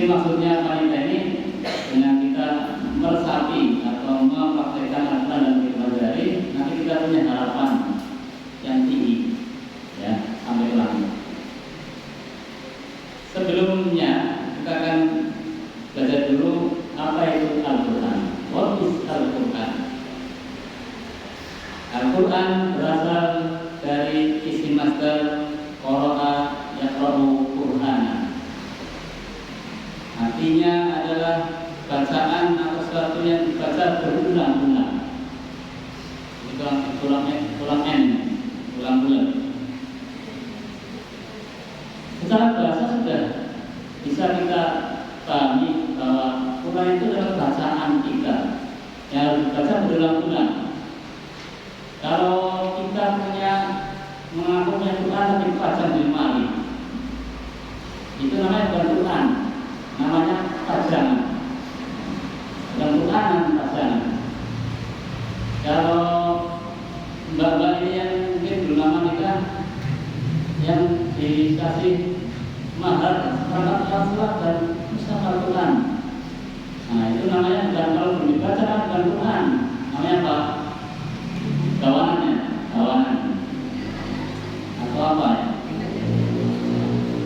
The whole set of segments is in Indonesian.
Jadi maksudnya wanita ini dengan kita meresapi atau mempraktekkan Al-Quran dan kehidupan sehari, nanti kita punya harapan yang tinggi, ya, sampai ke langit. Sebelumnya kita akan belajar dulu apa itu Al-Quran. What is Al-Quran? Al-Quran berasal dari isim masdar qara'a yaqra'u Qur'ana. Artinya adalah bacaan atau sesuatu yang dibaca berulang-ulang. Ulang-ulang. Secara bahasa sudah bisa kita pahami bahwa Quran itu adalah bacaan kita yang harus dibaca berulang-ulang. Kalau kita mengaku punya Quran tapi baca di lemari, itu namanya bukan Quran, namanya pajangan. Bukan Quran, pajangan. Kalau mbak-mbak ini yang mungkin belum lama nikah, yang dikasih mahar perangkat surat dan mushaf Al-Quran, nah itu namanya bukan, kalau belum dibaca bukan Quran, namanya apa? Kawanan atau apa ya?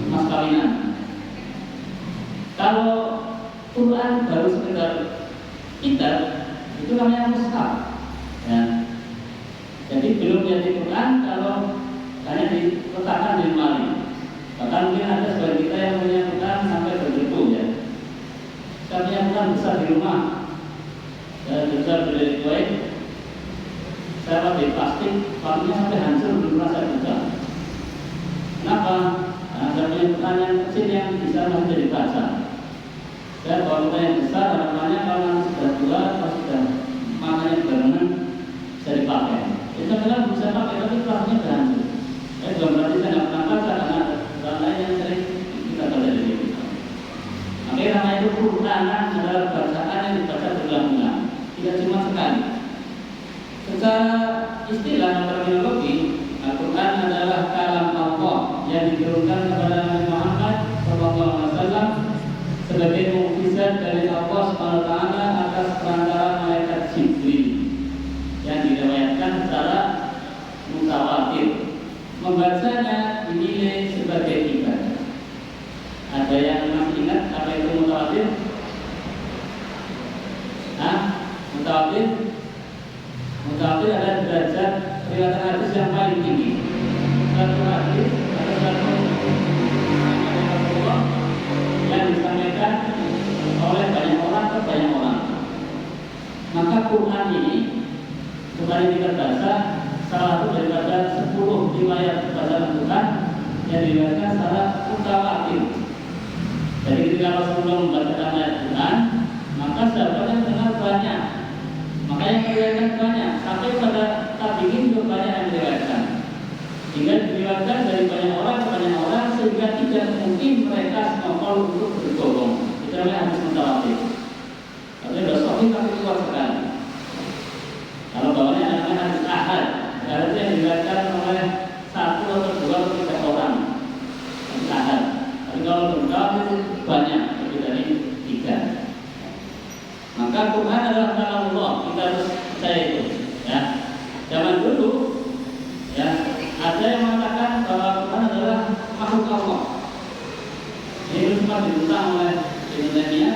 Mas kawinan. Kalau Quran baru sekedar kitab, itu namanya mushaf, ya. Jadi belum jadi Quran kalau hanya diletakkan di lemari. Bahkan mungkin ada sebagian kita yang punya Quran sampai berdebu, ya. Saya punya Quran besar di rumah, saya besar dari Kuwait. Saya pakai plastik, pakunya sampai hancur, belum pernah saya buka. Kenapa? Karena saya punya Quran yang kecil yang bisa masih dibaca. Saya bawa Quran yang besar, harapannya kalau nanti sudah tua, kalau sudah makanya barengan bisa dipakai. Itu adalah bisa pakai, tapi plastiknya sudah hancur. Bukan berarti saya tidak pernah baca, karena Quran lain yang sering kita baca dari itu. Makanya nama itu Quran adalah bacaan yang dibaca berulang-ulang, tidak cuma sekali. Secara istilah dan terminologi, Al-Quran adalah kalam Allah yang diturunkan kepada Nabi Muhammad SAW sebagai mukjizat dari Allah SWT atas perantara malaikat Jibril yang diriwayatkan secara mutawatir. Membacanya dinilai sebagai ibadah. Ada yang masih ingat apa itu mutawatir? Mutawatir adalah derajat riwayat hadis yang paling tinggi. Satu hadis atau satu Rasulullah yang disampaikan oleh banyak orang ke banyak orang. Maka Quran ini kembali kita baca salah satu daripada 10 riwayat bacaan Quran yang diriwayatkan secara mutawatir. Jadi ketika Rasulullah membacakan ayat Quran, maka sahabatnya dengar banyak. Makanya meriwayatkan banyak, sampai pada tabi'in juga banyak yang meriwayatkan. Hingga diriwayatkan dari banyak orang sehingga tidak mungkin mereka sekongkol untuk bergolong. Itu namanya hadis mutawatir. Tapi sudah sahih tapi kuat sekali. Kalau bawahnya namanya hadis ahad, hadis yang diriwayatkan oleh 1 atau 2 atau 3 orang. Hadis ahad. Tapi kalau mutawatir banyak, lebih dari 3. Maka Quran adalah kalam Allah, kita harus percaya itu, ya. Zaman dulu, ya, ada yang mengatakan bahwa Quran adalah makhluk Allah. Ini sempat ditentang oleh Indonesia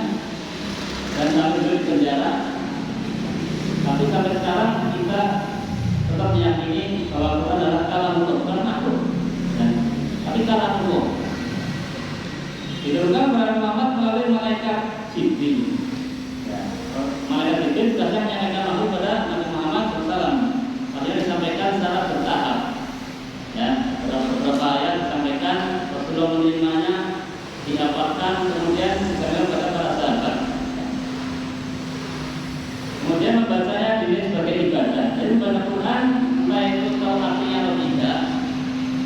dan sampai dulu di penjara. Tapi sampai sekarang kita tetap meyakini bahwa Quran adalah kalam Allah, bukan makhluk, ya. Tapi kalam Allah. Diturunkan kepada Muhammad melalui malaikat Jibril. Malaikat Jibril sudah menyampaikan langsung pada Nabi Muhammad SAW. Artinya disampaikan secara bertahap. Ya, beberapa ayat disampaikan, Rasulullah menerimanya, dihafalkan, kemudian disampaikan kepada para sahabat. Kemudian membacanya dinilai sebagai ibadah. Jadi membaca Quran, entah itu tahu artinya atau tidak,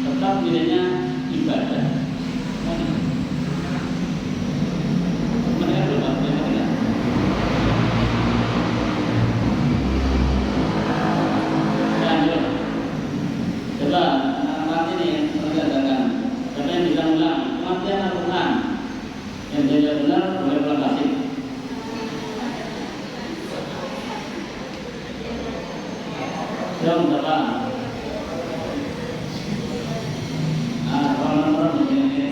tetap nilainya ibadah. Yang tidak benar Tahun berapa? Orang-orang begini.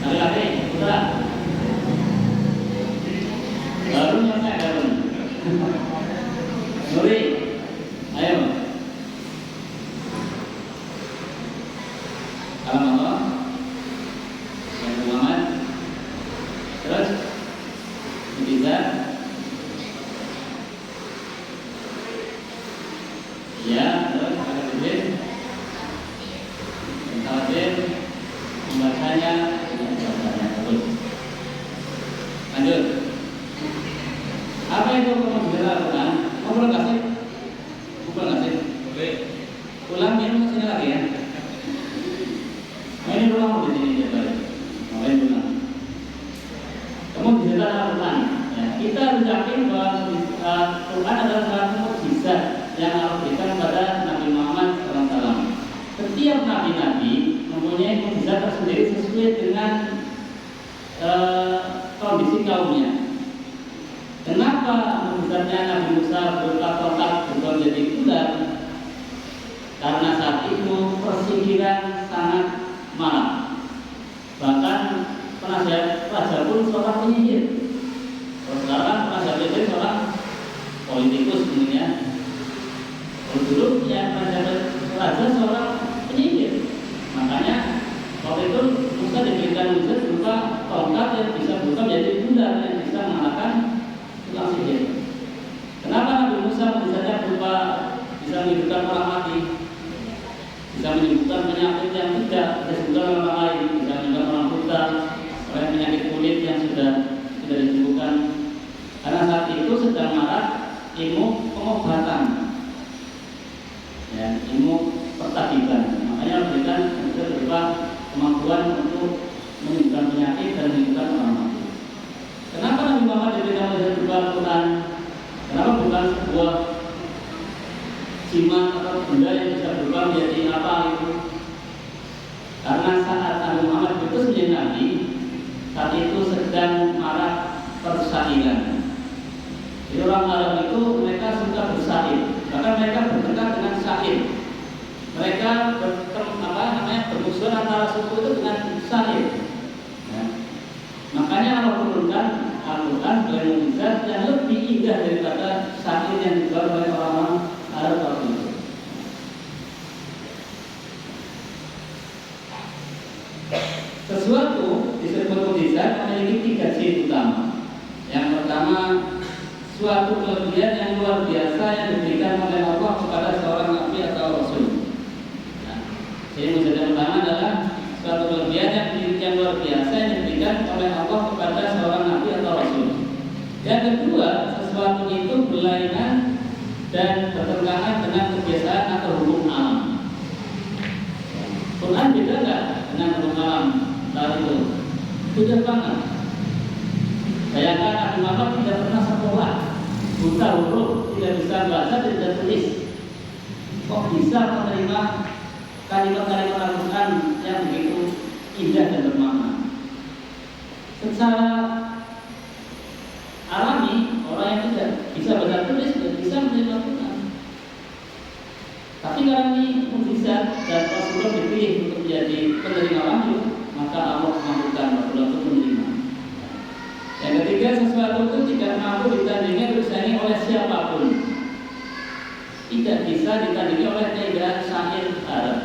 Laki-laki, putra. Baru nyampe baru. Nuri, ayo. Salam Allah. Yang Muhammad. Terus, ketiga. Ya, terus ada Jibril. Khawatir membacanya, terus. Lanjut. Apa itu pembicara Al-Quran? Ngobrol nggak sih? Ngobrol nggak sih? Boleh. Ulang minum kesini lagi ya. Nah, ini ulang di sini ya, ngapain ulang? Kamu bisa Al-Quran. Ya, kita harus yakin bahwa Quran adalah satu mukjizat yang Allah berikan kepada Nabi Muhammad SAW. Setiap nabi-nabi mempunyai mukjizat tersendiri sesuai dengan kondisi kaumnya. Kenapa mukjizatnya Nabi Musa berupa tongkat berubah menjadi ular? Karena saat itu persingkiran sangat malam. Bahkan penasihat raja pun seorang penyihir. Sekarang penasihat raja seorang politikus tentunya. Kalau dulu ya penasihat raja seorang penyihir. Makanya waktu itu Musa diberikan mukjizat berupa tongkat yang bisa berubah menjadi ular yang bisa mengalahkan tukang sihir. Kenapa Nabi Musa mukjizatnya berupa bisa menghidupkan orang mati, bisa menyembuhkan penyakit yang tidak disembuhkan oleh orang lain, bisa menyembuhkan orang buta, oleh penyakit kulit yang sudah tidak disembuhkan. Karena saat itu sedang marak ilmu pengobatan, ya, ilmu pertabiban. Makanya berikan berupa kemampuan untuk menyembuhkan penyakit dan menyembuhkan orang mati. Kenapa Nabi Muhammad diberikan mukjizat berupa Al-Quran? Kenapa bukan sebuah jimat atau benda yang bisa berubah menjadi apa itu? Karena saat Nabi Muhammad diutus menjadi nabi, saat itu sedang marak persairan. Jadi orang Arab itu mereka suka bersair, bahkan mereka bertengkar dengan sair. Mereka bermusuhan antara suku itu dengan sair. Ya. Makanya Allah turunkan Al-Quran sebagai mukjizat yang lebih indah daripada sair yang dibuat oleh orang-orang Arab waktu itu. Sesuatu disebut mukjizat memiliki 3 ciri utama. Yang pertama, suatu kelebihan yang luar biasa yang diberikan oleh Allah kepada seorang nabi atau rasul. Jadi mukjizat yang pertama adalah suatu kelebihan yang luar biasa yang diberikan oleh Allah kepada seorang nabi atau rasul. Yang kedua, sesuatu itu berlainan dan bertentangan dengan kebiasaan atau hukum alam. Quran beda nggak dengan hukum alam saat itu? Beda banget. Bayangkan Nabi Muhammad tidak pernah sekolah, buta huruf, tidak bisa baca, tidak tulis. Kok bisa menerima kalimat-kalimat Al-Quran yang begitu indah dan bermakna? Secara alami, orang yang tidak bisa baca tulis tidak bisa menerima Quran. Tapi karena ini mukjizat dan Rasulullah dipilih untuk menjadi penerima wahyu, maka Allah mampukan Rasulullah untuk menerima. Yang ketiga, sesuatu itu tidak mampu ditandingi atau disaingi oleh siapapun. Tidak bisa ditandingi oleh keindahan syair Arab.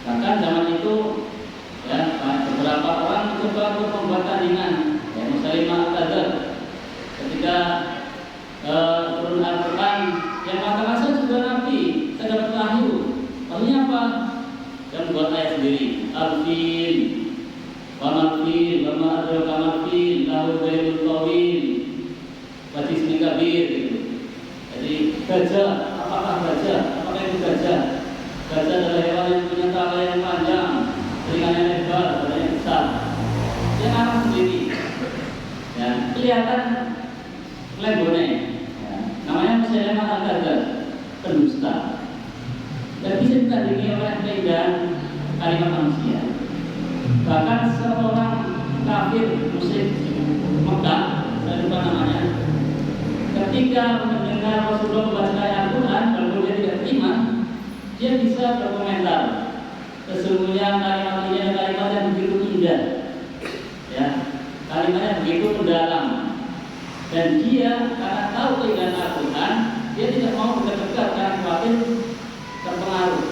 Bahkan zaman itu ya, beberapa orang mencoba untuk membuat tandingan. Ya, Musailimah Al-Kadzdzab ketika turun Al-Quran yang masa-masa juga Nabi terdapat wahyu. Lalunya apa? Yang buat ayat sendiri. Al-Fil, Wamal-Fil, Wamal-Fil, Lahu-Bayrul Tawil, Wajismi Kabir gitu. Jadi gajah, apakah gajah? Apakah itu gajah? Gajah adalah hewan yang punya kepala yang panjang, telinga yang lebar, badannya besar. Dia ngarang sendiri. Ya, kelihatan lembone. Ya, namanya Musailimah Al-Kadzdzab, pendusta. Dan bisa ditandingi oleh keindahan kalimat manusia. Bahkan seorang kafir musyrik Mekah, saya lupa namanya, ketika mendengar Rasulullah membaca Al-Quran, kalau dia tidak terima, dia bisa berkomentar. Sesungguhnya kalimat ini adalah kalimat yang begitu indah, ya, kalimatnya begitu mendalam, dan dia karena tahu keindahan Al-Quran, dia tidak mau dekat-dekat karena khawatir terpengaruh.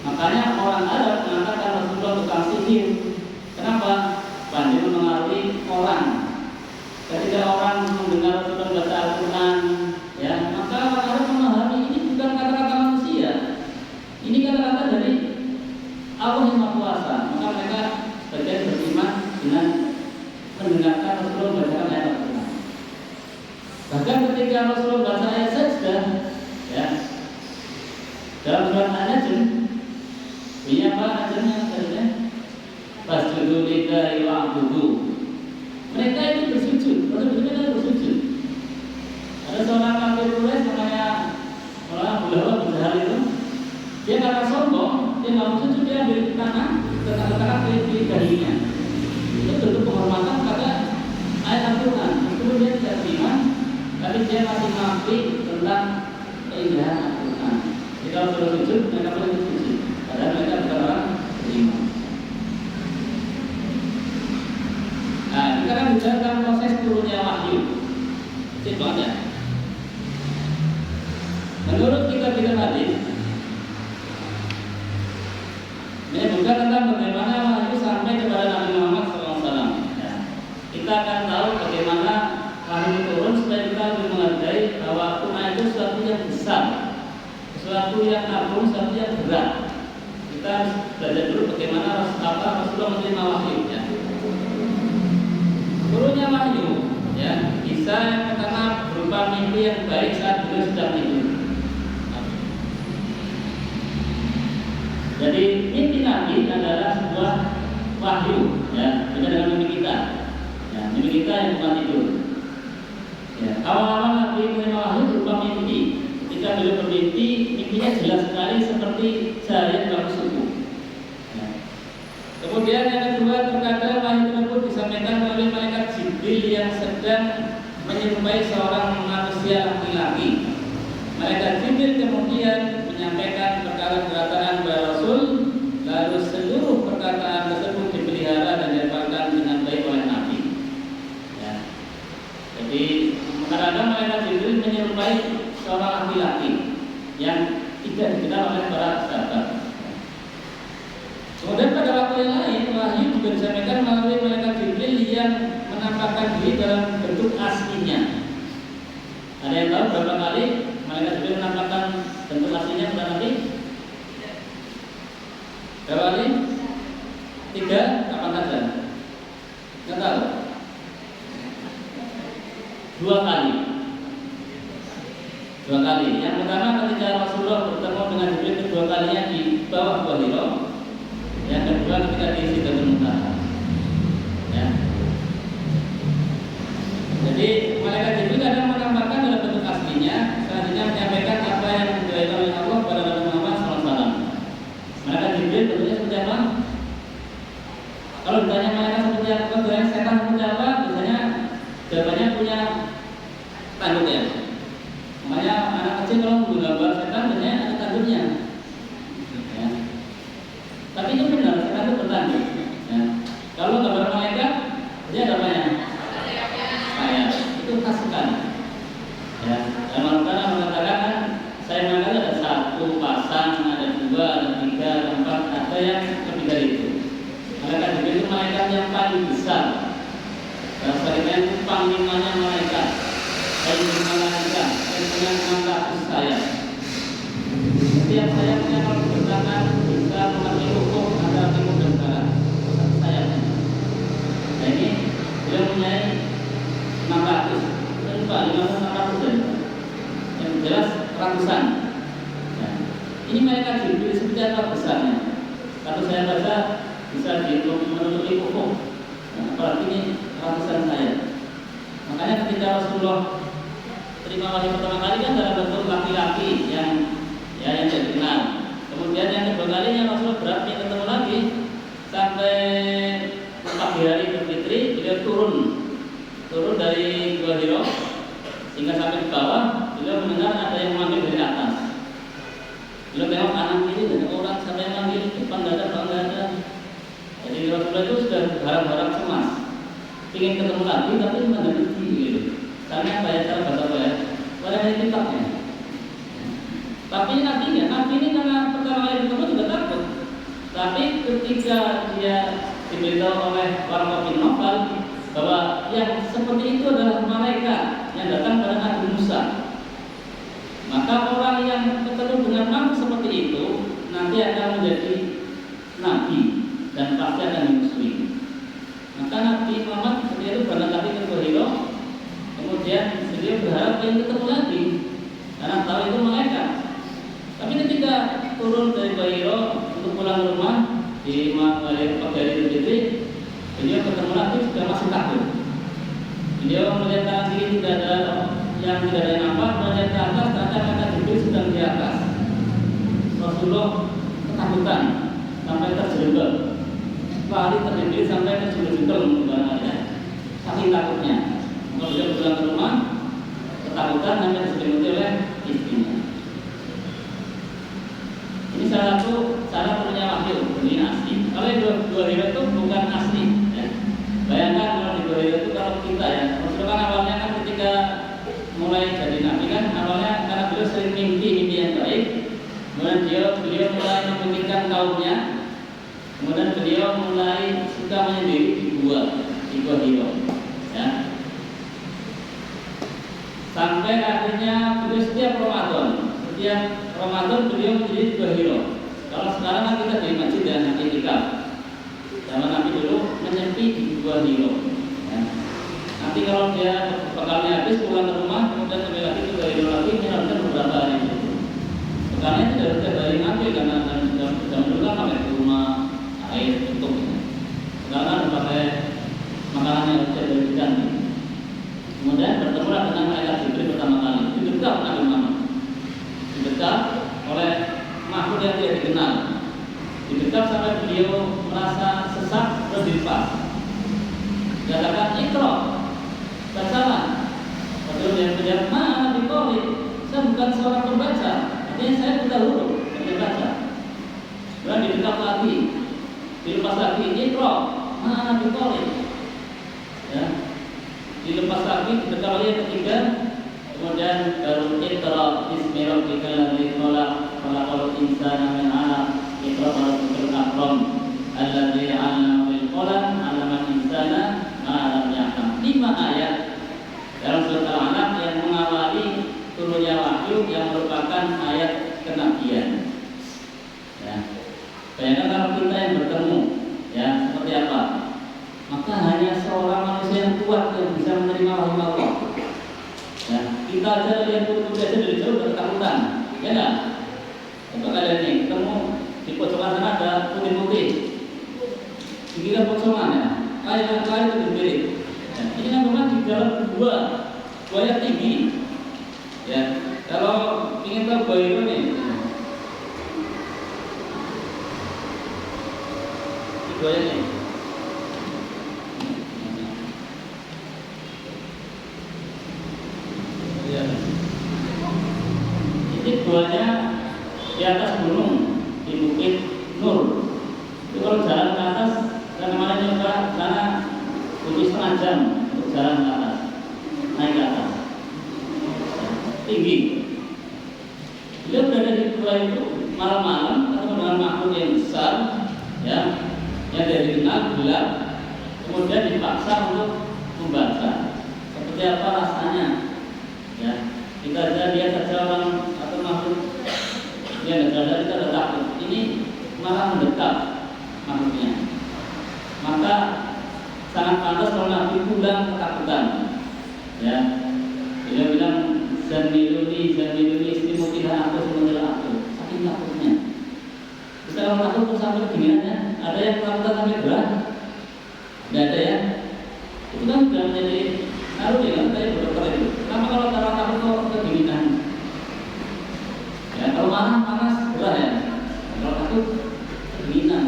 Makanya orang Arab mengatakan Rasulullah tukang sihir. Kenapa? Banjir mengaruhi orang. Ketika orang mendengar Rasulullah baca Al-Quran, ya, maka orang Arab memahami ini bukan kata-kata manusia. Ini kata-kata dari Allah yang Maha Kuasa. Maka mereka sebagian beriman dengan mendengarkan Rasulullah membacakan ayat Al-Quran. Bahkan ketika Rasulullah baca ayat Sajdah, ya, dalam surat An-Najm, ini apa ajarnya tadinya? Fasjudu lillahi wa'budu. Mereka itu bersujud, mereka bersujud. Ada seorang kafir Quraisy namanya orang Abu Lahab bin Jahal itu. Dia karena sombong, dia nggak bersujud, dia ambil tanah, letakkan di dahinya. Itu bentuk penghormatan pada ayat Al-Quran. Meskipun dia tidak terima, tapi dia masih mengakui tentang keindahan Al-Quran. Jadi kalau sudah sujud, mereka boleh bersujud. Padahal mereka bukan orang beriman. Nah, kita kan bicara tentang proses turunnya wahyu. Cek banget ya. Menurut kitab-kitab hadis, menyebutkan tentang bagaimana wahyu sampai kepada Nabi Muhammad SAW. Ya. Kita akan tahu bagaimana wahyu turun supaya kita lebih menghargai bahwa Quran itu sesuatu yang besar, sesuatu yang agung, sesuatu yang berat. Kita harus belajar dulu bagaimana Rasulullah menerima wahyu. Ya. Turunnya wahyu, ya, bisa yang pertama berupa mimpi yang baik saat beliau sedang tidur. Jadi mimpi Nabi adalah sebuah wahyu, ya, beda dengan mimpi kita. Ya, mimpi kita yang bukan tidur. Ya, awal-awal Nabi menerima wahyu berupa mimpi. Ketika beliau bermimpi, mimpinya jelas sekali seperti cahaya waktu subuh. Ya. Kemudian yang kedua, terkadang wahyu tersebut disampaikan oleh malaikat Jibril yang sedang menyerupai seorang manusia laki-laki. Malaikat Jibril kemudian menyampaikan perkara kedatangan kepada Rasul, lalu seluruh perkataan tersebut dipelihara dan dihafalkan dengan baik oleh Nabi. Ya. Jadi kadang-kadang malaikat Jibril menyerupai seorang laki-laki yang tidak dikenal oleh para sahabat. Kemudian pada waktu yang lain, wahyu juga disampaikan melalui malaikat Jibril yang menampakkan diri dalam bentuk aslinya. Ada yang tahu berapa kali malaikat Jibril menampakkan bentuk aslinya kepada Nabi? Berapa kali? 3, kapan saja? Nggak tahu. 2 kali. 2 kali. Yang pertama ketika Rasulullah bertemu dengan Jibril kedua kalinya di bawah Gua Hira. Yang kedua ketika di Sidratul Muntaha. Ya. Jadi malaikat Jibril kadang menampakkan dalam bentuk aslinya, selanjutnya menyampaikan apa yang dijelaskan oleh Allah kepada Nabi Muhammad SAW. Malaikat Jibril bentuknya seperti apa? Kalau ditanya malaikat seperti apa, bentuknya setan seperti apa, biasanya jawabannya punya tanduk ya. Makanya anak kecil kalau menggambar setan biasanya ada tanduknya. Ya. Tapi itu benar, setan itu bertanduk. Ya. Kalau gambar malaikat, dia ada apa ya? Itu khas sekali. Ya, dalam Al-Quran mengatakan saya mengatakan ada 1 pasang, ada 2, ada 3, ada 4, ada yang lebih dari itu. Malaikat Jibril itu malaikat yang paling besar. Dan sebagainya itu panglimanya malaikat. Malaikat yang punya 600 sayap. Setiap sayapnya kalau dibentangkan bisa mengerti hukum antara timur dan barat. Sayapnya. Nah ini beliau mempunyai 600, lupa 500 dan yang jelas ratusan. Nah, ini malaikat Jibril seperti apa besarnya? Kalau saya baca bisa dihitung menutupi ufuk. Nah, apalagi ini ratusan sayap. Makanya ketika Rasulullah terima wahyu pertama kali kan dalam bentuk laki-laki yang tidak dikenal. Kemudian yang kedua kalinya Rasulullah beratnya ketemu lagi sampai 4 hari berfitri, beliau turun dari Gua Hira sehingga sampai di bawah beliau mendengar ada yang memanggil dari atas. Beliau tengok kanan kiri dan orang siapa yang manggil, depan nggak ada, belakang nggak ada. Jadi Rasulullah itu sudah berharap-harap cemas, ingin ketemu lagi tapi meneliti gitu. Karena apa ya, cara bahasa apa ya? Padahal kitabnya. Tapi Nabi ini karena pertama kali ketemu juga takut. Tapi ketika dia diberitahu oleh Warqa bin Nawfal bahwa yang seperti itu adalah malaikat yang datang pada Nabi Musa, maka orang yang ketemu dengan Nabi seperti itu nanti akan menjadi Nabi dan pasti akan muslim. Maka Nabi Muhammad ketika itu berangkat lagi ke Gua Hira, kemudian beliau berharap ingin ketemu lagi karena tahu itu malaikat. Tapi ketika turun dari Gua Hira untuk pulang ke rumah di pagi hari Idul Fitri, beliau ketemu lagi sudah masih takut. Beliau melihat kanan kiri tidak ada yang nampak, melihat ke atas ternyata kata Jibril sedang di atas. Rasulullah ketakutan sampai terjerembab. Lari terjadi sampai terjebak-jebak barangnya, saking takutnya. Maka beliau pulang ke rumah, ketakutan sampai diselimuti oleh istrinya. Ini salah satu cara turunnya wahyu, ini asli. Kalau Gua Hira itu bukan asli. Ya. Bayangkan kalau di Gua Hira itu kalau kita ya, Rasulullah kan awalnya kan ketika mulai jadi nabi kan awalnya karena beliau sering mimpi yang baik, kemudian beliau mulai memikirkan kaumnya. Kemudian beliau mulai suka menyendiri di Gua Hira, ya. Sampai akhirnya beliau setiap Ramadan beliau menjadi di Gua Hira. Kalau sekarang kan kita di masjid dan itikaf. Zaman Nabi dulu menyepi di Gua Hira. Ya. Nanti kalau dia bekalnya habis pulang ke rumah, kemudian kembali lagi ke Gua Hira lagi, menjalankan beberapa hari itu. Bekalnya tidak setiap hari ngambil karena zaman dulu kan pakai rumah air untuk ini. Sekarang kan pakai makanan yang harus diganti. Kemudian bertemulah dengan malaikat Jibril pertama kali. Didekap Nabi Muhammad. Didekap oleh makhluk yang tidak dikenal. Didekap sampai beliau merasa sesak dan dilepas. Dikatakan Iqra, bacalah. Betul dia menjawab, mana Nabi, saya bukan seorang pembaca. Artinya saya buta huruf, tidak baca. Kemudian didekap lagi. Dilepas lagi, Iqra, mana Nabi, ya. Dilepas lagi, didekat lagi yang ketiga. Kemudian baru Iqra bismi rabbikal ladzi khalaq, khalaqal insana min 'alaq, Iqra rabbukal akram, alladzi 'allama bil qalam, 'allamal insana ma lam ya'lam. 5 ayat dalam surat Al-Alaq yang mengawali turunnya wahyu yang merupakan ayat kenabian. Ya. Bayangkan kalau kita yang bertemu, ya seperti apa? Maka hanya seorang manusia yang kuat yang bisa menerima wahyu Allah. Ya, kita aja lihat putih aja dari jauh udah ketakutan, ya nggak? Coba kalian nih ketemu di pojokan sana ada putih-putih, pikiran pojokan ya, kayak itu berbeda. Ya, ini kan memang di dalam gua yang tinggi. Ya, kalau ingin tahu gua itu nih, di gua ini. Ini guanya di atas gunung di Bukit Nur. Itu kalau jalan ke atas, dan kemarin juga sana butuh setengah jam untuk jalan ke atas, naik ke atas, tinggi. Beliau berada di gua itu malam-malam ketemu dengan makhluk yang besar, ya, yang tidak dikenal, gelap. Kemudian dipaksa untuk membaca. Seperti apa rasanya? Ya, kita aja lihat saja orang atau makhluk yang ada kita ada takut. Ini malah mendekat makhluknya. Maka sangat pantas kalau Nabi pulang ketakutan. Ya, dia bilang zamiluni istimutilah aku semuanya aku. Saking takutnya. Bisa kalau takut terus sampai beginiannya. Ada yang ketakutan sampai berat? Tidak ada ya. Itu kan sudah menjadi naruh ya kan saya dokter itu. Kenapa kalau takut kok kedinginan? Ya kalau marah panas berat ya. Kalau takut kedinginan.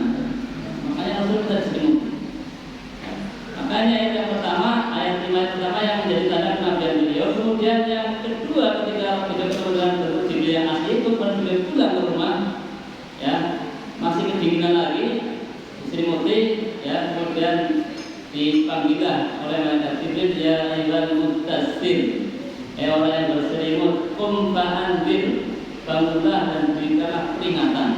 Makanya harus kita diselimuti. Makanya ayat yang pertama, ayat 5 pertama yang menjadi tanda kenabian beliau. Kemudian yang ya, kemudian dipanggilah oleh malaikat Jibril, ya ayyuhal mudatstsir, orang yang berselimut, qum fa'anzir, bangunlah dan berikanlah peringatan.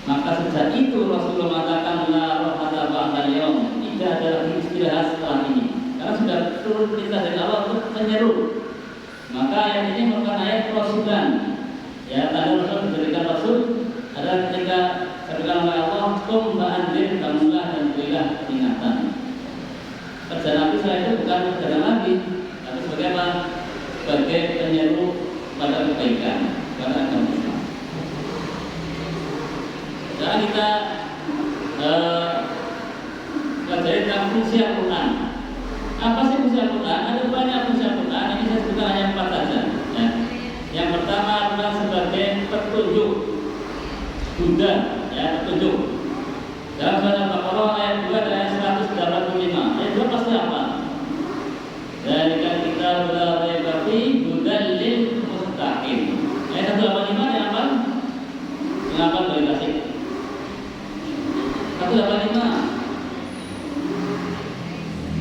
Maka sejak itu Rasulullah mengatakan la rohata ba'dal yaum, tidak ada lagi istirahat setelah ini, karena sudah turun perintah dari Allah untuk menyeru. Maka ayat ini merupakan ayat rasulan. Ya, tanda Rasul diberikan Rasul adalah ketika sabda oleh Allah, qum fa'anzir, bangunlah dan berilah peringatan. Kerja Nabi setelah itu bukan kerja lagi, tapi sebagai apa? Sebagai penyeru pada kebaikan, pada agama Islam. Sekarang kita pelajari tentang fungsi Al-Quran. Apa sih fungsi Al-Quran? Ada banyak fungsi Al-Quran. Ini saya sebutkan hanya 4 saja. Ya. Yang pertama adalah sebagai petunjuk, Buddha, ya, petunjuk. Dalam surah Al-Baqarah ayat 2 dan ayat 185. Ayat 2 pasti apa? Dzalika kitabul la raiba fihi hudan lil muttaqin. Ayat 185 yang apa? Kenapa boleh kasih? 185.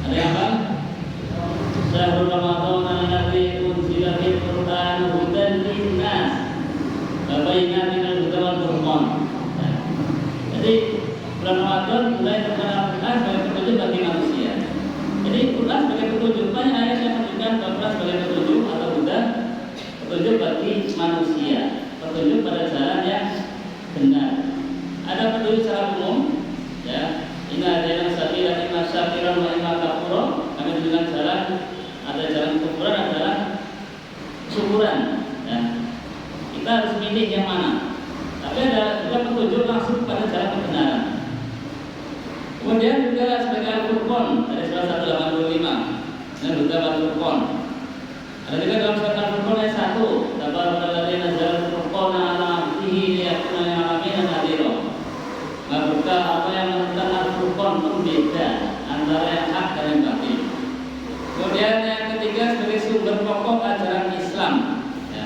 Ada yang apa? Syahrul Ramadan alladzi unzila fihi al-Qur'an hudan lin-nas wa bayyinatin minal huda wal furqan. Jadi bulan Ramadan mulai terkenal Quran sebagai petunjuk bagi manusia. Jadi Quran sebagai petunjuk, banyak ayat yang menunjukkan Quran sebagai petunjuk atau huda, petunjuk bagi manusia, petunjuk pada jalan yang benar. Ada petunjuk secara umum, ya. Inna jalan sabila imma syakiran wa imma kafura. Kami tunjukkan jalan, ada jalan kufuran, ada jalan syukuran. Ya. Kita harus milih yang mana. Tapi ada juga petunjuk langsung pada jalan kebenaran. Kemudian juga sebagai Al-Furqan dari surah 185 dan juga Al-Furqan. Ada juga dalam surah Al-Furqan ayat 1, tabarakalladzii nazzala al-furqana 'ala 'abdihi liyakuna lil-'alamin nadhira. Maka apa yang menentukan Al-Furqan pembeda antara yang hak dan yang batil. Kemudian yang ketiga sebagai sumber pokok ajaran Islam. Ya.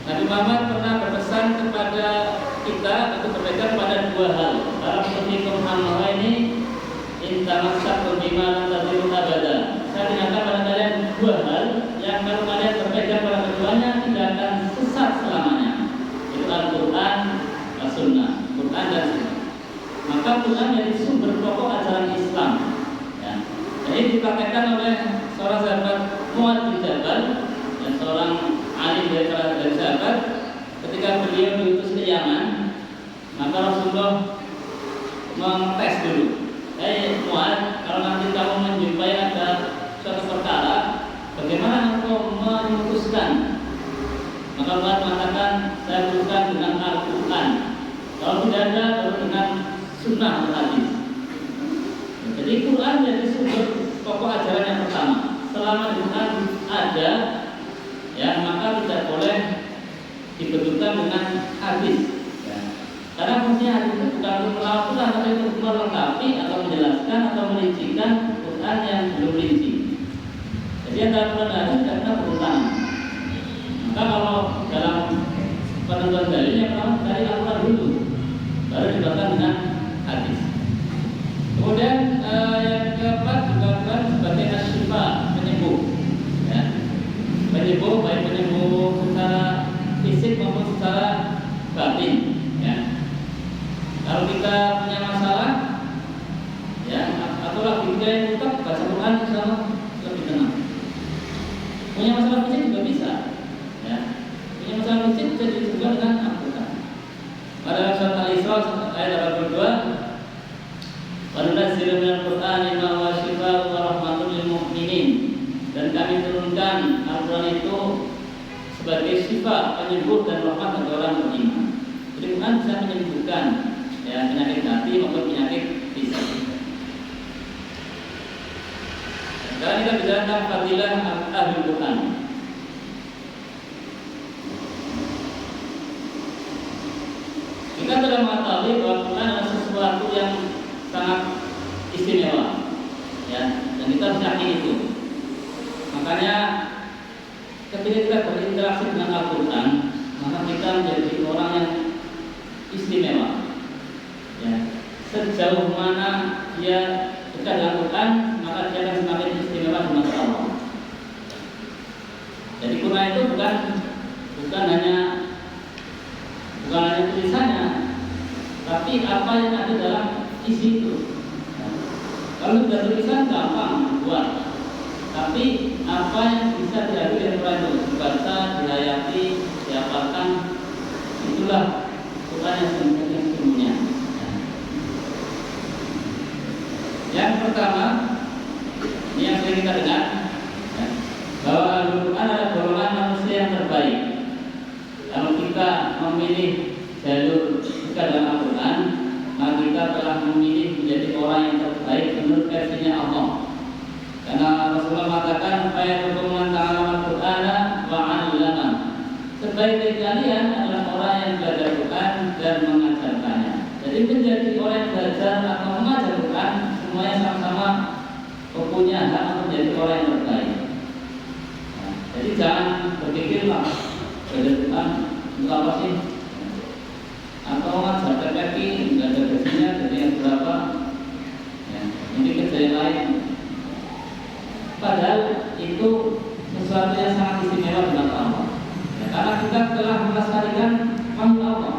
Nabi Muhammad pernah berpesan kepada kita untuk berpegang pada 2 hal. Dalam fikum amra ini intamassakum bima lam tadillu abada. Saya ingatkan pada kalian 2 hal yang kalau kalian berpegang pada keduanya tidak akan sesat selamanya. Itu Al-Quran dan Sunnah. Quran dan Sunnah. Maka Quran menjadi sumber pokok ajaran Islam. Ya. Jadi dipraktekkan oleh seorang sahabat Mu'adz bin Jabal, dan seorang alim dari sahabat, ketika beliau diutus ke Yaman, maka Rasulullah mengetes dulu. Mu'adz, kalau nanti kamu menjumpai ada suatu perkara, bagaimana engkau memutuskan? Maka Mu'adz mengatakan, saya putuskan dengan Al-Quran. Kalau tidak ada, baru dengan Sunnah atau hadis. Jadi Quran jadi sumber pokok ajaran yang pertama. Selama Quran ada, ya, maka tidak boleh dibetulkan dengan hadis. Ya. Karena fungsinya hadis itu bukan untuk melawat Quran, tapi untuk melengkapi atau menjelaskan atau merincikan Quran yang belum rinci. Jadi antara Quran dan hadis tidak pernah berurutan. Maka kalau dalam penentuan dalil yang pertama dari Al-Quran dulu, baru dibatalkan dengan hadis. Kemudian yang keempat juga sebagai asyifa, penyembuh, ya. Penyembuh baik penyembuh secara fisik maupun secara batin, ya. Kalau kita punya masalah, ya, atau lagi kita yang tetap baca Quran sama lebih tenang. Punya masalah fisik juga bisa, ya. Punya masalah fisik bisa disembuhkan dengan Al-Quran. Pada surat Al-Isra ayat 82, wa nunazzilu minal Qur'ani ma huwa syifaa'un wa rahmatun lil mu'minin. Dan kami turunkan Al-Quran itu sebagai syifa, penyembuh dan rahmat bagi orang beriman. Jadi Quran bisa menyembuhkan, ya, penyakit hati maupun penyakit fisik. Sekarang kita bicara tentang fadilah ahli Quran. Kita telah mengetahui bahwa Quran adalah sesuatu yang sangat istimewa, ya, dan kita harus yakin itu. Makanya ketika kita berinteraksi dengan Al-Quran, maka kita menjadi orang yang istimewa, ya. sejauh mana dia dekat dengan Quran, maka dia akan semakin istimewa di mata Allah. Jadi Quran itu bukan hanya tulisannya, tapi apa yang ada dalam isi itu. Kalau sudah tulisan gampang buat, tapi apa yang bisa diambil dari Quran itu dibaca, dihayati, dihafalkan, itulah Quran yang sesungguhnya. Yang pertama, ini yang sering kita dengar, bahwa Al-Quran adalah golongan manusia yang terbaik. Kalau kita memilih jalur dekat dalam Al-Quran, maka kita telah memilih menjadi orang yang terbaik menurut versinya Allah. Karena Rasulullah mengatakan, "Khairukum man ta'allama al-Qur'ana wa 'allama." Sebaik dari kalian adalah orang yang belajar Quran dan mengajarkannya. Jadi menjadi orang yang belajar atau mengajar Quran, semuanya sama-sama mempunyai hak untuk menjadi orang yang terbaik. Jadi jangan berpikirlah belajar Quran untuk apa sih? Atau mengajar PPK nggak ada gajinya, jadi yang berapa? Ya, ini kerja yang lain. Padahal itu sesuatu yang sangat istimewa di mata Allah. Ya, karena kita telah melestarikan makhluk Allah.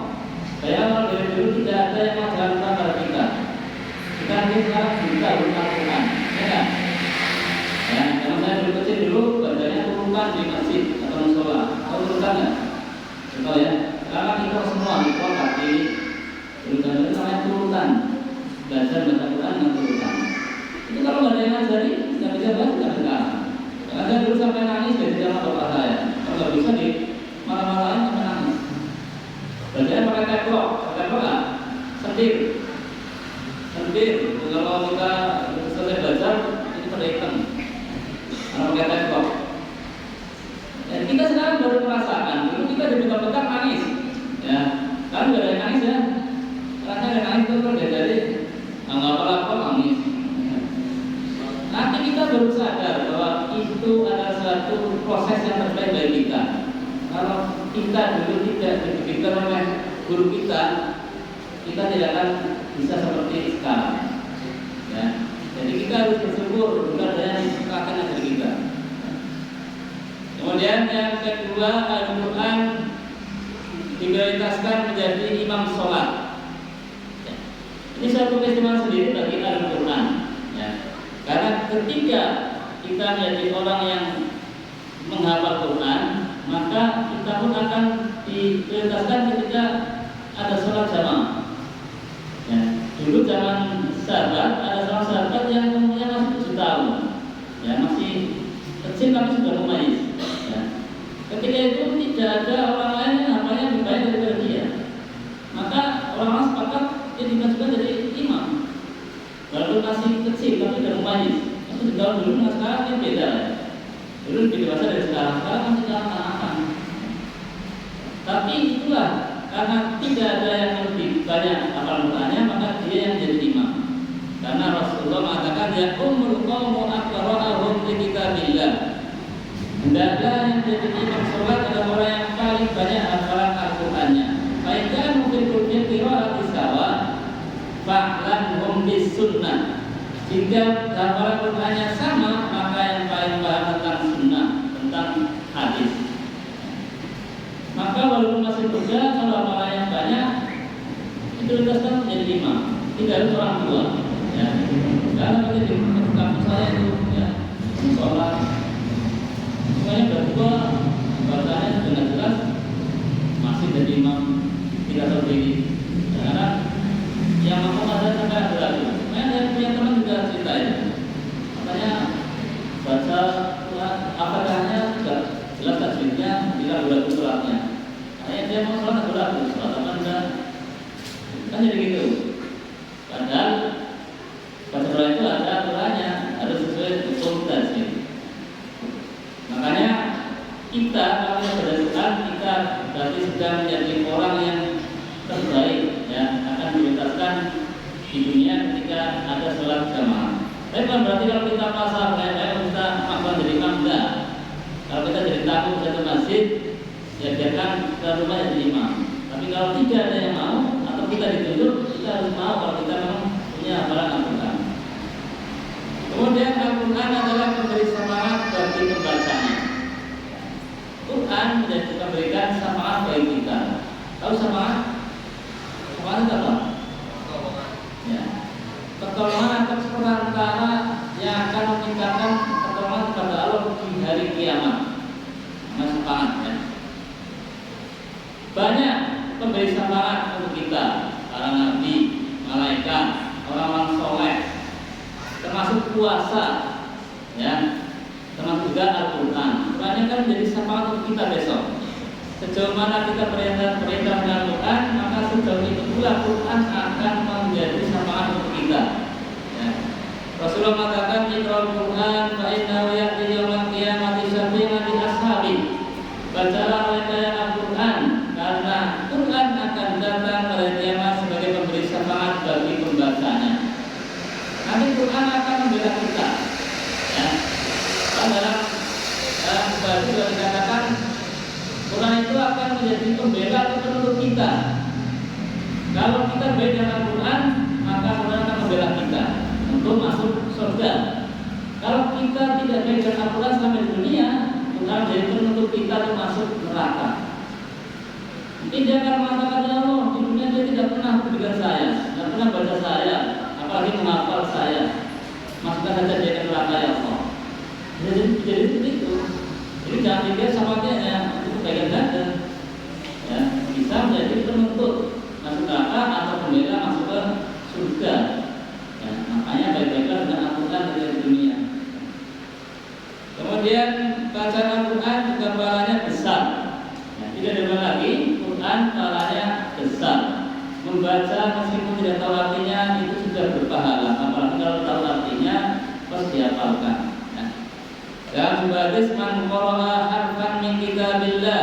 Saya dari dulu tidak ada yang mengajarkan kepada kita. Kita ini sekarang juga berulang Quran, ya kan? Ya, kalau saya dulu kecil dulu bacanya turunan di masjid atau musola. Tahu turunan nggak? Tahu ya? Karena kita semua di kota ini turunan itu namanya turunan. Belajar baca Quran dengan turunan. Itu kalau nggak ada yang ngajari, nggak bisa baca, nggak bisa. Karena saya dulu sampai nangis dari zaman bapak saya. Kalau nggak bisa di malam-malam sampai nangis. Bacanya pakai teplok nggak? Sendir. Kalau kita selesai belajar, ini pada hitam. Karena pakai teplok. Dan kita sekarang baru merasakan. Dulu kita dibentak-bentak nangis. Ya, kan nggak ada yang nangis ya. Karena ada nangis itu kan dari nggak apa-apa nangis. Nanti kita baru sadar bahwa itu adalah suatu proses yang terbaik bagi kita. Kalau kita dulu tidak dididik oleh guru kita tidak akan bisa seperti sekarang. Ya. Jadi kita harus bersyukur bukan ada yang diciptakan dari kita. Kemudian yang kedua, Al-Quran diprioritaskan menjadi imam sholat. Ya. Ini satu keistimewaan sendiri bagi Al-Quran. Ya. Karena ketika kita menjadi orang yang menghafal Quran, maka kita pun akan diprioritaskan ketika ada sholat jamaah. Ya. Dulu zaman sahabat ada seorang sahabat yang umurnya masih 7 tahun, ya masih kecil tapi sudah mumayyiz. Ya. Ketika itu tidak ada orang lain yang hafalnya lebih baik daripada dia, maka orang-orang sepakat dia dimasukkan jadi imam. Walaupun masih kecil tapi sudah mumayyiz. Itu di tahun dulu dengan sekarang ini beda. Ya. Dulu lebih dewasa dari sekarang masih kanak-kanak. Tapi itulah karena tidak ada yang lebih banyak hafal Qurannya, maka dia yang jadi imam. Karena Rasulullah mengatakan ya ummul qaumu aqra'uhum li kitabillah. Hendaklah yang jadi imam sholat adalah orang yang paling banyak hafalan Al-Qur'annya. Fa in kanu fil qira'ati sawa fa'lanhum bis sunnah. Jika hafalan Qur'annya sama, maka yang paling paham tentang sunnah, tentang hadis. Maka walaupun masih muda, kalau hafalan yang banyak, itu dikasihkan menjadi imam. Tidak harus orang tua. Ya. Karena pada di kampus saya itu, ya, sholat, semuanya berdua, bacanya sudah jelas, masih jadi imam, tidak terdiri. Karena yang mampu ada sampai ragu. Saya punya teman juga cerita itu. Makanya baca apakahnya sudah jelas tajwidnya, tidak ragu suratnya. Hanya dia mau sholat atau ragu, sholat apa enggak? Kan jadi gitu. Padahal baca doa itu ada aturannya, harus sesuai hukum tajwid. Makanya kita kalau baca Quran, kita berarti sudah menjadi orang yang terbaik, ya, akan diprioritaskan di dunia ketika ada sholat jamaah. Tapi bukan berarti kalau kita pasar kayak kita makan jadi imam, enggak. Kalau kita jadi tamu satu masjid, ya biarkan kita rumah jadi imam. Tapi kalau tidak ada yang mau atau kita ditunjuk, kita kita harus mau kalau kita memang punya hafalan Al-Quran. Kemudian Al-Quran adalah pemberi semangat bagi pembacanya. Quran memberikan semangat bagi kita. Tahu semangat? Semangat itu apa? Ya. Pertolongan atas perantara yang akan meningkatkan pertolongan kepada Allah di hari kiamat. Semangat ya. Banyak pemberi semangat untuk kita, para nabi, malaikat, orang-orang soleh, termasuk puasa, ya, termasuk juga Al-Quran. Qurannya kan menjadi semangat untuk kita besok. Sejauh mana kita perintah dengan Al-Quran, maka sejauh itu pula Quran akan menjadi semangat untuk kita. Ya. Rasulullah mengatakan, "Iqra'ul Quran fa innahu ya'ti yaumil qiyamati syafi'an li ashabi." Bacalah oleh kalian Al-Quran, karena Quran akan datang pada kiamat sebagai pemberi syafaat bagi pembacanya. Nanti Quran akan membela kita. Ya. Dalam baju sudah dikatakan Quran itu akan menjadi pembela atau penuntut kita. Kalau kita baik dengan Quran, maka Quran akan membela kita untuk masuk surga. Kalau kita tidak baik dengan Al-Quran sampai di dunia, Quran jadi penuntut kita untuk masuk neraka. Mungkin dia akan mengatakan, "Ya Allah, di dunia dia tidak pernah berikan saya, tidak pernah baca saya, apalagi menghafal saya. Masukkan saja dia ke neraka ya Allah." Jadi seperti itu. Jadi jangan dilihat sahabatnya untuk kebaikan saja. Ya, bisa menjadi penuntut masuk neraka atau pembela masuk ke surga. Ya, makanya baik-baiklah dengan Al-Quran dari dunia. Kemudian bacaan Al-Quran juga pahalanya besar. Ya, tidak ada lagi Quran pahalanya besar. Membaca meskipun tidak tahu artinya itu sudah berpahala. Apalagi kalau tahu artinya pasti dihafalkan. Dan hadis man qara'a harfan min kitabillah,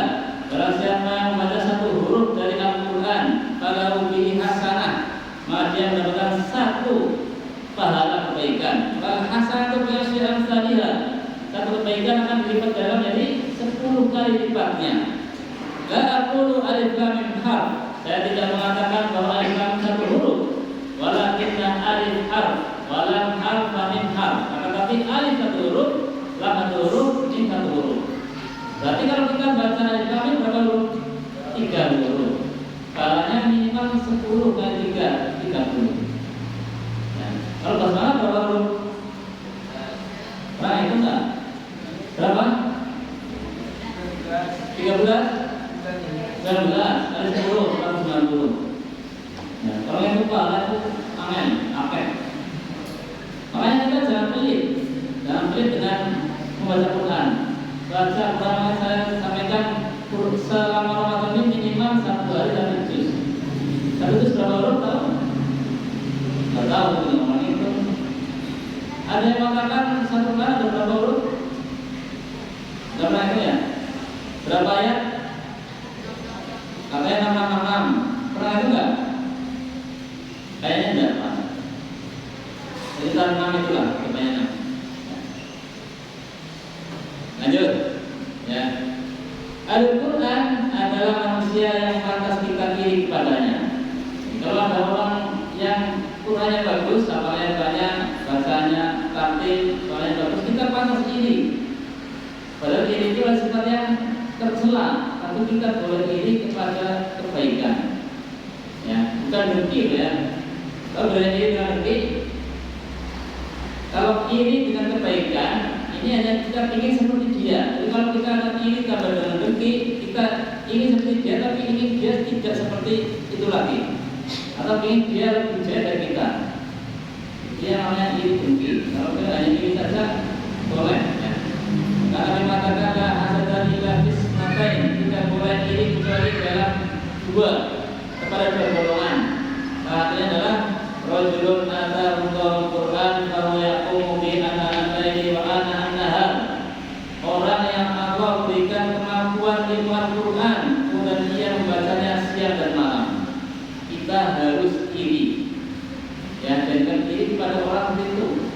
barang siapa yang membaca satu huruf dari Al-Quran, falahu bihi hasanah, maka dia mendapatkan satu pahala kebaikan. Wal hasanatu bi asyri amsalihha, satu kebaikan akan dilipat dalam jadi 10 kali lipatnya. La aqulu alif lam mim harf, saya tidak mengatakan bahwa alif lam satu huruf, walakinna alif harf, wa lam harf mim harf. Tetapi alif satu huruf, lam satu huruf, mim satu huruf. Berarti kalau kita baca alif lam mim berapa huruf? 3 huruf. Pahalanya minimal 10 kali 3, 30. Ya. Kalau basmalah berapa huruf? Nah, itu enggak? Berapa? 13? 19 kali 10, 190. Ya, kalau yang lupa itu amen, apen. Makanya kita jangan pelit dengan membaca Quran. Baca Quran saya sampaikan selama Ramadan ini minimal 1 hari dan juz. Satu juz berapa huruf tahu? Nggak tahu orang itu. Ada yang mengatakan satu Quran ada berapa huruf? Nggak pernah itu ya? Berapa ayat? Katanya 666. Pernah itu nggak? Kayaknya enggak, Pak. Jadi 6 itulah kebanyakan. Lanjut. Ya. Al-Quran adalah manusia yang pantas kita iri kepadanya. Kalau ada orang yang Qurannya bagus, apalagi banyak, bacanya tartil, soalnya bagus, kita pantas iri. Padahal iri itu adalah sifat yang tercela, tapi kita boleh iri kepada kebaikan. Ya, bukan dengki ya. Kalau boleh iri dengan dengki, kalau iri dengan kebaikan, ini hanya kita ingin seperti dia. Jadi kalau kita akan iri tambah dengan dengki, kita ingin seperti dia, tapi ingin dia tidak seperti itu lagi, atau ingin dia lebih jaya dari kita. Dia namanya iri dengki. Kalau kita hanya iri saja, boleh. Ya. Karena mengatakan la hasada illa fis natain, tidak boleh iri kecuali dalam 2, kepada 2 golongan. Satunya adalah rajulun ata'al Quran fa huwa yaqumu bi ana-al-laili wa ana-an-nahar. Orang yang Allah berikan kemampuan ilmu Al-Quran, kemudian dia membacanya siang dan malam. Kita harus iri. Ya, jangan iri kepada orang itu.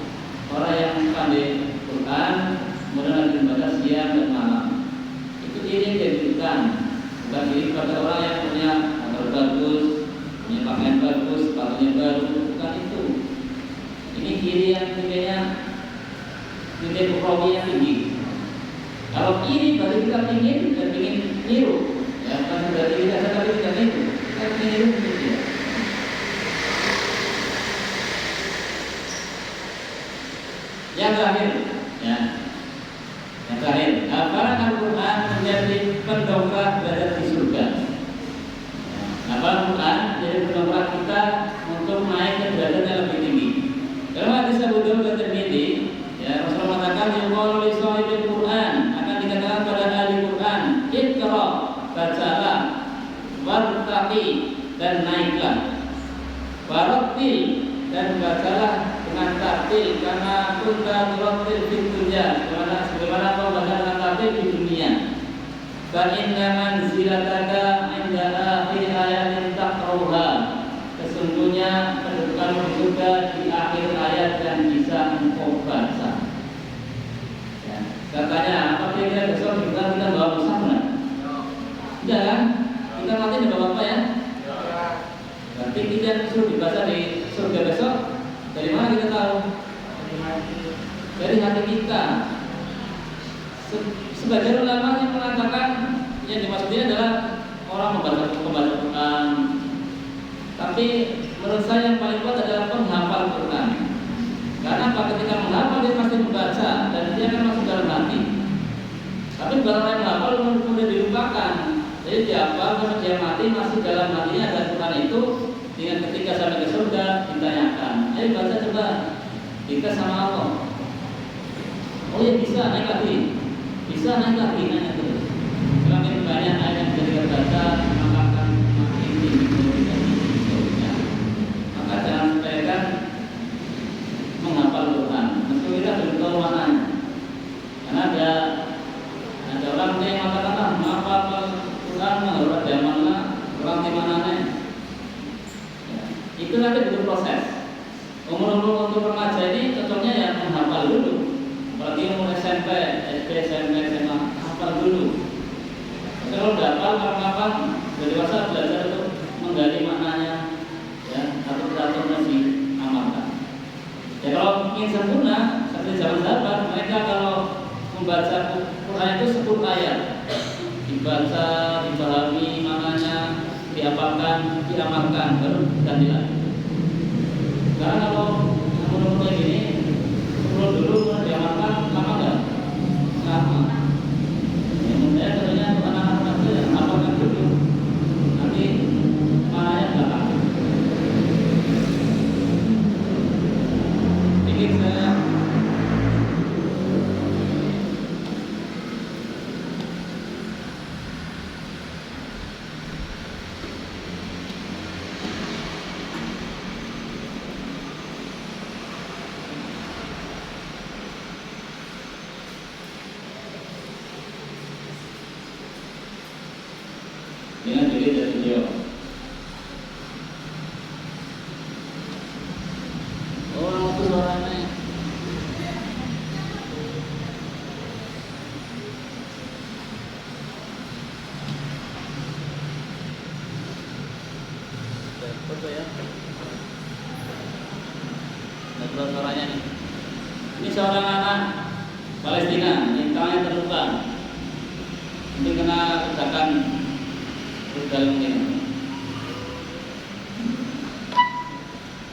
Orang yang pandai Quran, kemudian lagi membaca siang dan malam. Itu iri yang dibutuhkan. Bukan iri kepada orang yang punya motor bagus, punya pakaian bagus, sepatunya menyebar, bukan itu. Ini iri yang tingginya, tinggi ukrowi yang tinggi. Kalau iri berarti kita ingin niru, ya bukan berarti kita tapi tidak niru. Kita ingin niru dia. Yang terakhir, ya. Yang terakhir, apakah Al-Quran menjadi pendongkrak derajat di surga? Al-Quran menjadi pendongkrak kita untuk naik ke derajat yang lebih tinggi. Dalam hadis Abu Dawud dan Tirmidzi, ya Rasulullah mengatakan yuqalu li shahibil Quran, akan dikatakan pada ahli Quran, iqra, bacalah, wartaqi, dan naiklah, warattil, dan bacalah dengan tartil, karena kunta turattil fid dunya, sebagaimana kau baca dengan tartil di dunia. Fa inna manzilataka 'inda akhir ayatin taqra'uha, sesungguhnya kedudukanmu di surga di akhir ayat yang bisa engkau baca. Ya, katanya apa kira-kira besok kita bawa mushaf enggak? Tidak kan? Kita nanti tidak bawa apa ya? Berarti kita suruh dibaca di surga besok. Dari mana kita tahu? Dari hati kita. Sebagian ulama yang mengatakan yang dimaksudnya adalah orang membaca Quran. Tapi menurut saya yang paling kuat adalah penghafal Quran. Karena apa? Ketika menghafal dia pasti membaca dan dia akan masuk dalam hati. Tapi kalau orang menghafal kemudian dilupakan, jadi dihafal sampai dia mati masih dalam hatinya ada Quran itu. Dengan ketika sampai ke surga ditanyakan, ayo baca coba, kita sama Allah. Oh ya bisa naik lagi, bisa naik lagi, nanya terus. Semakin banyak ayat yang bisa dibaca, maka akan makin tinggi. Maka jangan sepelekan menghafal Quran. Meskipun kita belum tahu mananya, karena ada orang yang mengatakan menghafal Quran menurut zamanlah orang di mananya. Itu nanti butuh proses. Umur untuk remaja ini cocoknya ya menghafal dulu. Apalagi umur SMP, SD, SMP, SMA, hafal dulu. Kalau udah hafal, kapan-kapan dari dewasa belajar untuk menggali maknanya, ya, atau kita masih amalkan. Ya kalau ingin sempurna, seperti zaman sahabat, mereka kalau membaca Quran itu 10 ayat, dibaca, dipahami maknanya, dihafalkan, diamalkan, baru ganti lagi. Karena kalau menurut kayak gini, dulu diamalkan lama nggak? Lama. Ya, menurut saya tentunya untuk anak-anak itu ya amalkan dulu, nanti maknanya belakang. Ini saya dengan diri dari video. Oh, itu suaranya. Foto ya. Ada suaranya nih. Ini seorang anak Palestina yang tangannya terluka. Ini kena ledakan dalam ini.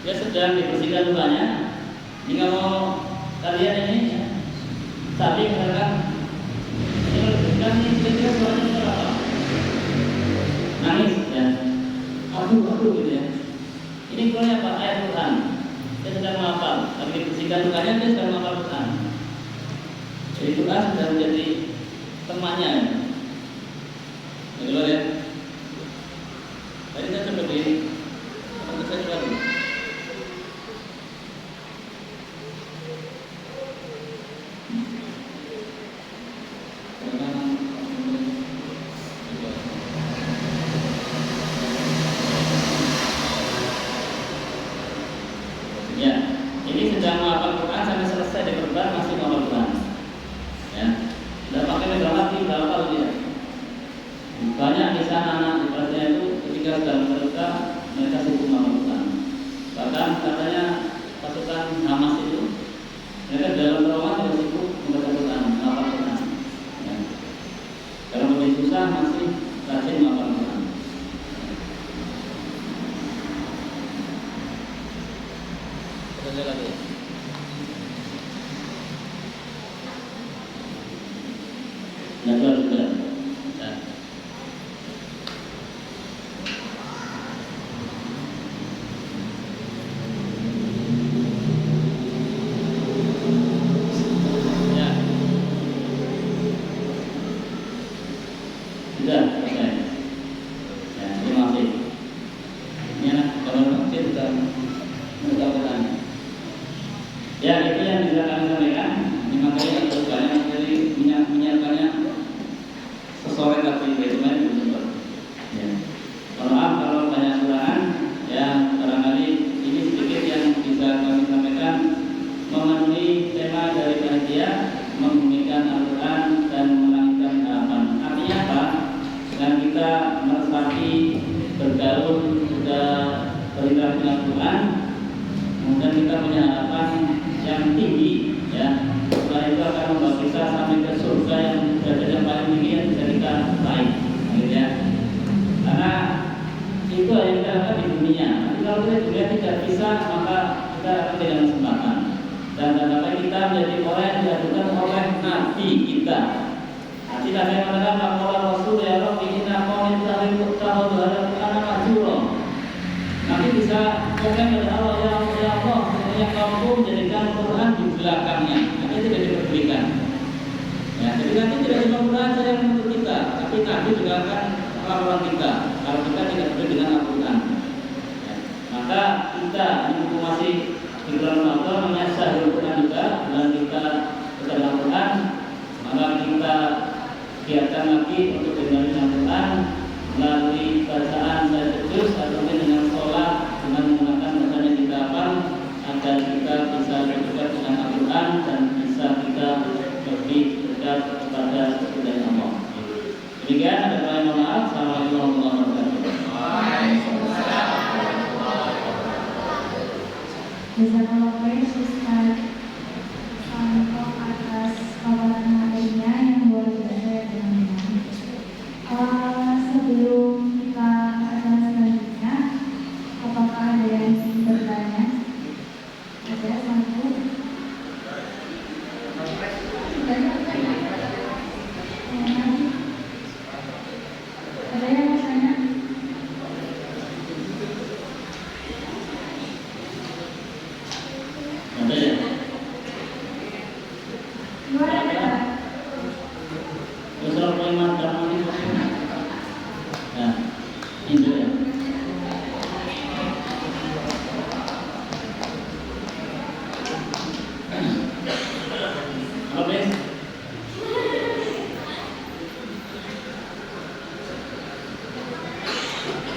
Dia sedang dibersihkan lukanya. Ini kalau kalian ini ya, tadi misalkan ini dibersihkan ini kira-kira suaranya apa? Nangis ya. Aduh gitu ya. Ini keluarnya apa? Ayat Quran. Dia sedang menghafal. Tapi dibersihkan lukanya dia sedang menghafal Quran. Jadi Quran sudah menjadi temannya. Jadi ya. Tadi saya coba ini, teman saya baru. Ya, ini sedang menghafal Quran sampai selesai di Quran masih menghafal Quran. Ya, sudah pakai megang hati udah hafal dia. Banyak kisah anak di Palestina itu ketika sudah mereka Jadwal sudah. Ya. Ya. Sudah selesai. Ya, terima kasih. Ini anak kalau saya sudah bertanya. Ya, itu yang bisa kami sampaikan. Ini makanya terus banyak dari menyiapkannya sesore tapi kemarin belum sempat. Ya. Mohon maaf kalau banyak kekurangan. Ya, barangkali ini sedikit yang bisa kami sampaikan memenuhi tema dari panitia membumikan Al-Quran dan melahirkan harapan. Artinya apa? Dengan kita meresapi bergaul sudah berinteraksi dengan Al-Quran, kemudian kita punya harapan yang tinggi, ya. Setelah itu akan membawa kita sampai ke surga yang derajat yang paling tinggi yang bisa kita raih, gitu ya. Karena itu yang kita dapat di dunia. Nanti kalau kita di dunia tidak bisa, maka kita akan kehilangan kesempatan. Dan sampai kita menjadi orang yang diajukan oleh Nabi kita. Nanti Nabi mengatakan, "Maqala Rasul ya Rabbi inna qawmin tahu hadal Qur'ana mahjura." Nanti bisa komen kepada Allah, ya Allah, yang kamu menjadikan Quran di belakangnya, nanti tidak dipedulikan. Ya, jadi nanti tidak cuma Quran saja yang menuntut kita, tapi Nabi juga akan melawan kita kalau kita tidak peduli dengan Al-Quran. Ya, maka kita ini masih di bulan Ramadan namanya Syahrul Quran juga, dan kita kepada Al-Quran, maka kita giatkan lagi untuk mendengar Al-Quran melalui bacaan satu juz atau dengan sholat dengan menggunakan bacaan yang kita hafal agar kita bisa dekat dengan Al-Quran dan bisa kita lebih dekat kepada Tuhan Allah. Demikian ada kalian mohon maaf. Assalamualaikum warahmatullahi wabarakatuh. Waalaikumsalam warahmatullahi wabarakatuh. Jazakallah khair Ustaz Ankom atas paparan materinya yang luar biasa ya teman-teman. Sebelum kita akan selanjutnya, apakah ada yang ingin bertanya? Ada satu. Ada yang mau tanya? Ada ya? Luar ada. Usul poin dalam ini. Ya, ini ya. Oke.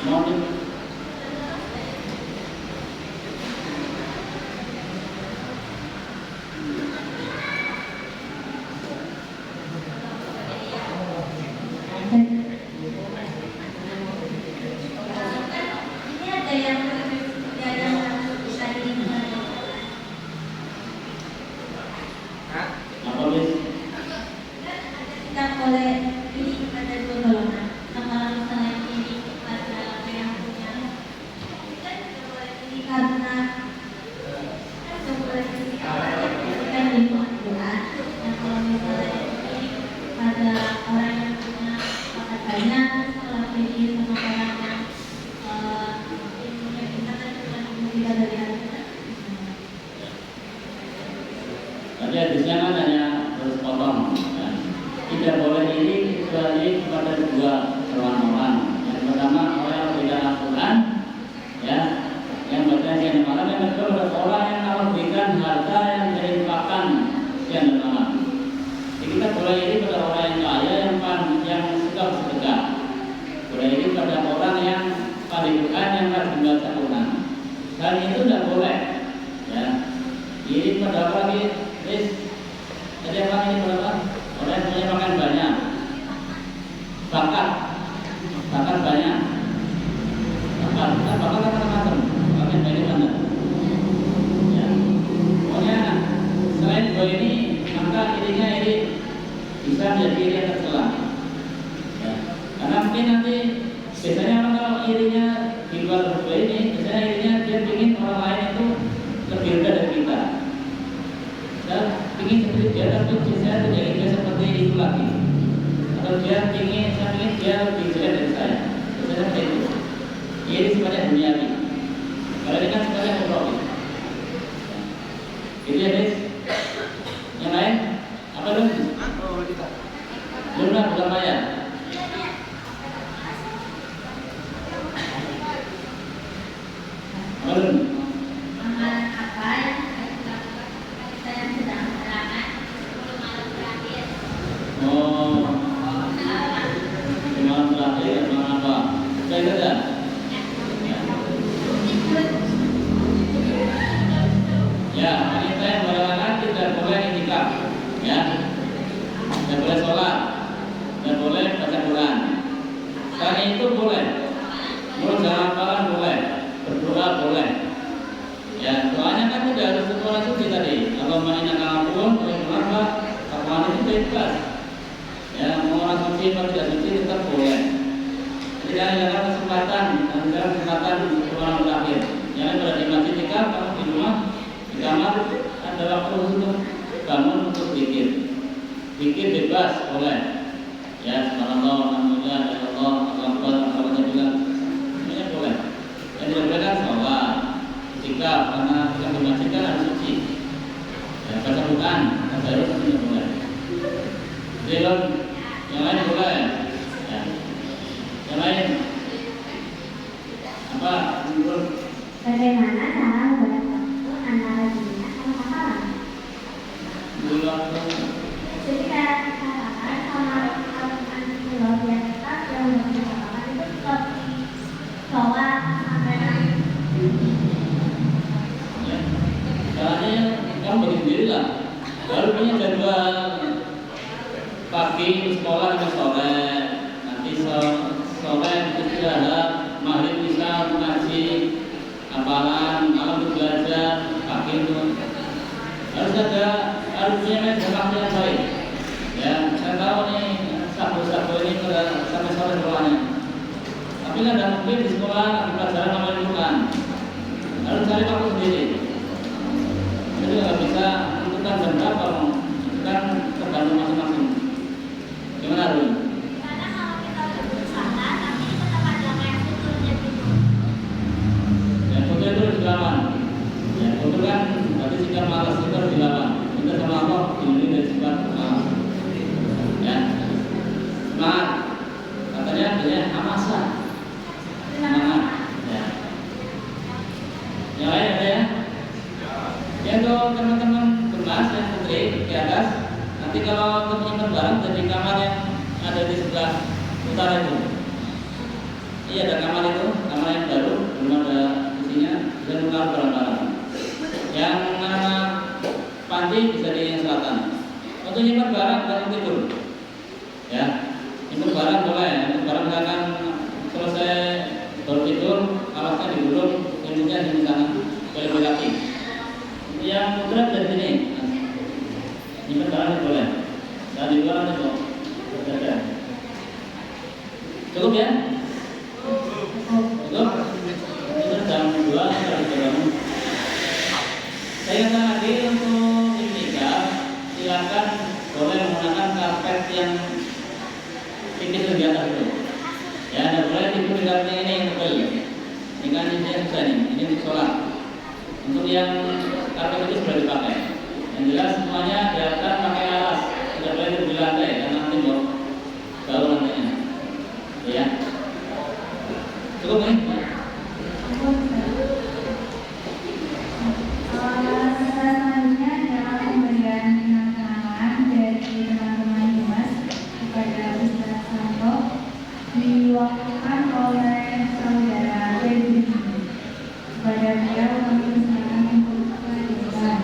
Mohon Ini ada yang bisa apa bis? kita boleh ini ada dua golongan. Kalau misalnya ini ada yang punya, kita juga boleh ini karena kita juga boleh ini kan di Al-Quran. Nah kalau misalnya ini ada orang yang punya bakat banyak, kalau ini sama orang yang ilmunya kita kan cuma ilmu kita dari Al-Quran. Tadi hadisnya kan hanya harus potong. Ya. Tidak boleh ini kecuali kepada dua orang. Yang pertama orang yang tidak Al-Quran, ya, yang baca siang dan malam. Yang kedua adalah orang yang Allah berikan harta yang diinfakkan siang dan malam. Jadi kita boleh ini pada orang yang kaya, yang suka bersedekah. Boleh ini pada orang yang paling Quran, yang rajin baca Quran. Dan itu tidak boleh. Ya. Ini pada orang ini. Jadi apa ini berapa? Orang yang punya makan banyak, bakat banyak, bakat macam-macam, makan banyak mana? Ya, pokoknya selain dua ini, maka irinya iri bisa menjadi iri yang tercela. Ya, karena mungkin nanti biasanya orang kalau irinya di luar dua ini, biasanya irinya dia ingin orang lain itu lebih rendah dari kita. Dan ingin seperti dia, tapi saya tidak ingin seperti itu lagi. atau dia ingin dia lebih jelek dari saya. Saya kayak itu. Ini sifatnya duniawi. Kalau ini kan sifatnya ukhrawi. Itu ya guys. Yang lain apa dong? Jumlah bukan maya. Belum. Amalan apa yang kita yang sedang menerangkan sebelum malam terakhir? Oh, malam terakhir malam apa? Saya saja. Ya, wanita yang berhalangan tidak boleh itikaf, ya, tidak boleh sholat, tidak boleh baca Quran. Selain itu boleh, jalan hafalan boleh, berdoa boleh. Ya, doanya kan tidak harus sekolah suci tadi. Allahumma innaka afuwwun tuhibbul afwa fa'fu itu bebas. Ya, mau orang suci atau tidak suci tetap boleh. Jadi dalam kesempatan orang terakhir. Jangan berada di masjid tikar, kamu di rumah, di kamar ada waktu untuk bangun untuk zikir. Zikir bebas boleh. Ya, subhanallah, alhamdulillah, ya Allah, Akbar, apa saja bilang. Semuanya boleh. Yang tidak boleh kan sholat. Jika karena yang dimasjidkan harus suci, ya, baca Quran, harus tidak boleh. Jadi yang lain boleh, ya. Yang lain apa? Bagaimana cara membuat waktu antara dunia sama hafalan? Dulu waktu Jadi kayak katakan sama Al-Quran pulau yang tetap yang lebih hafalan itu seperti sholat sampai nanti. ya. Caranya kamu bagi sendiri lah. Baru punya jadwal pagi sekolah sampai sore, nanti sore istirahat, maghrib bisa ngaji, hafalan, malam belajar, pagi itu harus punya waktu yang baik. Ya, saya tahu nih Sabtu ini sampai sore sekolahnya. Tapi kan tidak mungkin di sekolah di pelajaran namanya Quran. Harus cari waktu sendiri. Jadi nggak bisa tentukan jam berapa, kan tergantung masing-masing. Gimana Rui? Karena kalau kita udah berusaha, tapi tetap ada kayak futurnya gitu. Ya, foto itu harus dilawan. Ya, foto kan berarti sikap malas itu harus dilawan. Kita sama Allah ini dari sifat malas. Ya, semangat. Katanya amasan. Semangat. Ya. Yang lain ada ya? Ya, untuk teman-teman gemas yang putri di atas. Nanti kalau untuk menyimpan barang dari kamar yang ada di sebelah utara itu. Iya, ada kamar itu, kamar yang baru, belum ada isinya, bisa menaruh barang-barang. Yang anak panti bisa di yang selatan. Untuk menyimpan barang dan tidur. Ya, menyimpan barang boleh. Menyimpan barang misalkan selesai baru tidur, alasnya digulung, ilmunya di sana, boleh kaki. Yang mudah dari sini. Ini barang boleh. Dan di luar itu ada. Cukup ya? Cukup? Itu jam 2 harus bangun. Saya katakan lagi untuk itikaf, silakan boleh menggunakan karpet yang tipis di atas itu. Ya, tidak boleh tidur di karpet ini yang tebal. Ini kan ini susah nih. Ini untuk sholat. Untuk yang karpet itu sudah dipakai. Yang jelas semuanya diharapkan pakai alas, tidak boleh tidur di lantai karena nanti bau lantainya. Ya, cukup nih. Selanjutnya adalah pemberian kenang-kenangan dari teman-teman Dimas kepada Ustaz Santo diwakilkan oleh saudara Febri. Kepada beliau kami persilakan untuk kelanjutan.